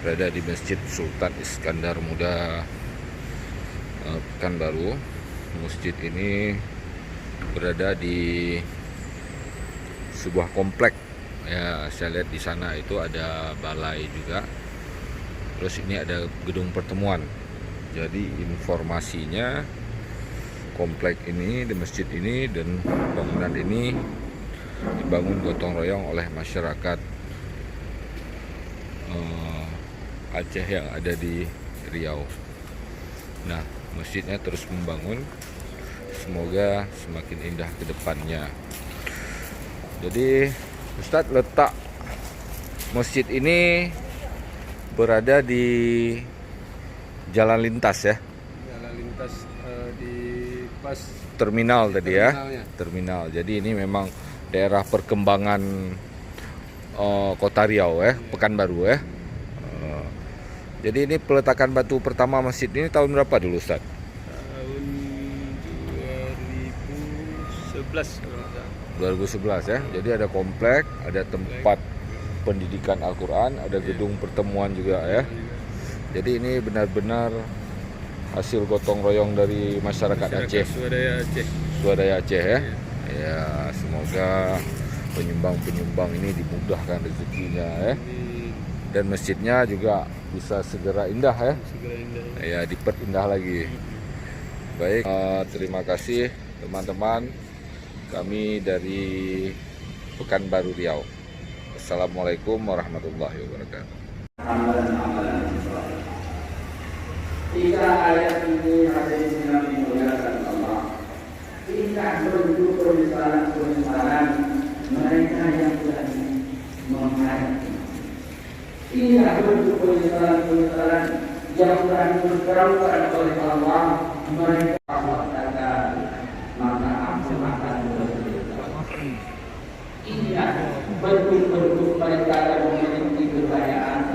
berada di Masjid Sultan Iskandar Muda, Pekanbaru. Masjid ini berada di sebuah komplek. Ya, saya lihat di sana itu ada balai juga. Terus ini ada gedung pertemuan. Jadi informasinya komplek ini, di masjid ini dan bangunan ini dibangun gotong royong oleh masyarakat Aceh yang ada di Riau. Nah, masjidnya terus membangun, semoga semakin indah ke depannya. Jadi Ustadz, letak masjid ini berada di jalan lintas ya? Jalan lintas di pas terminal tadi ya? terminalnya. Terminal. Jadi ini memang daerah perkembangan Kota Riau ya, Pekanbaru ya. Jadi ini peletakan batu pertama masjid ini tahun berapa dulu, Ustaz? Tahun 2011 kalau nggak salah. 2011 ya. Jadi ada komplek, ada tempat pendidikan Al-Quran, ada gedung pertemuan juga ya. Jadi ini benar-benar hasil gotong royong dari masyarakat Aceh. Swadaya Aceh ya. Ya, semoga penyumbang-penyumbang ini dimudahkan rezekinya ya. Dan masjidnya juga bisa segera indah ya. Ya, diperindah lagi. Baik, terima kasih teman-teman. Kami dari Pekanbaru Riau. Assalamualaikum warahmatullahi wabarakatuh. Tiga ayat ini hadis yang dimuliakan Allah. Tidak bentuk penyesalan mereka yang telah menghadapi. Tidak bentuk penyesalan yang telah diberitahukan oleh Allah mereka katakan maka aku akan bercerita. Inilah bentuk-bentuk mereka yang memiliki kekayaan.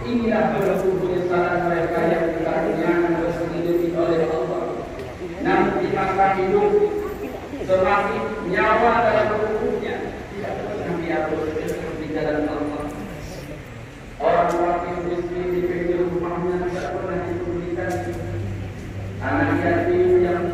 Inilah bentuk penyesalan mereka yang dikaruniakan bersendiri oleh Allah. Namun di masa hidup semakin nyawa dalam tubuhnya tidak pernah diatur di jalan Allah. Orang wakil miskin di pinggir rumahnya tidak pernah diberikan. Anak yatim yang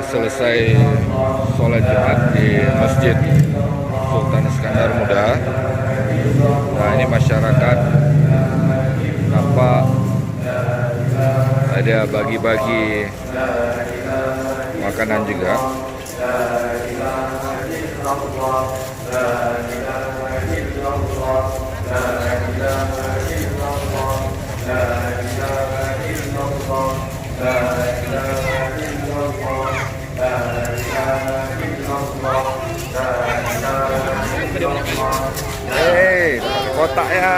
selesai sholat Jumat di Masjid Sultan Iskandar Muda. Nah, ini masyarakat nampak ada bagi-bagi makanan juga. Hei, kotaknya.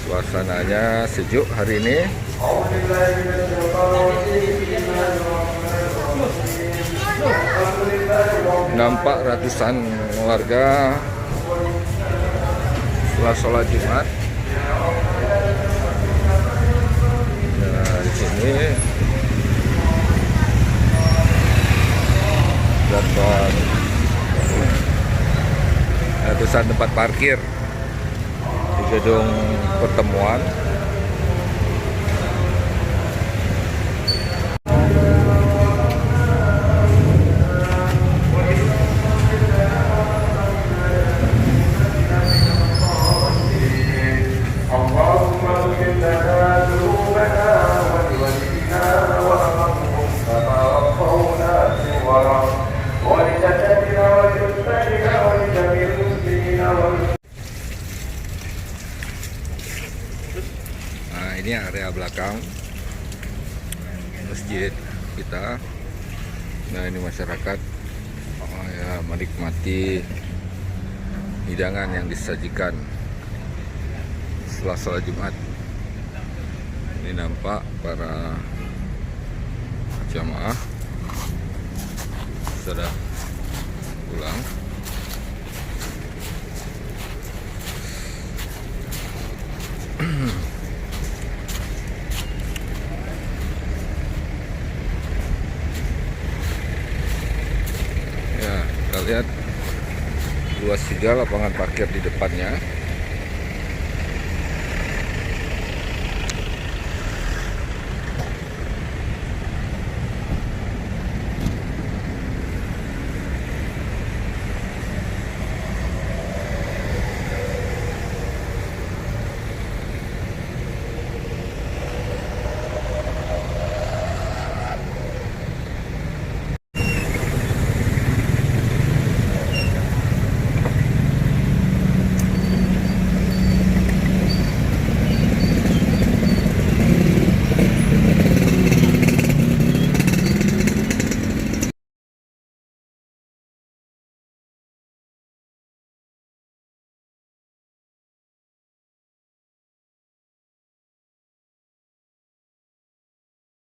Suasananya sejuk hari ini. Nampak ratusan warga setelah sholat Jumat. Nah, di sini dapat ratusan tempat parkir di gedung pertemuan. ini area belakang masjid kita. Nah, ini masyarakat ya menikmati hidangan yang disajikan setelah sholat Jumat. Ini nampak para jamaah sudah pulang. Ya, kita lihat luas juga lapangan parkir di depannya.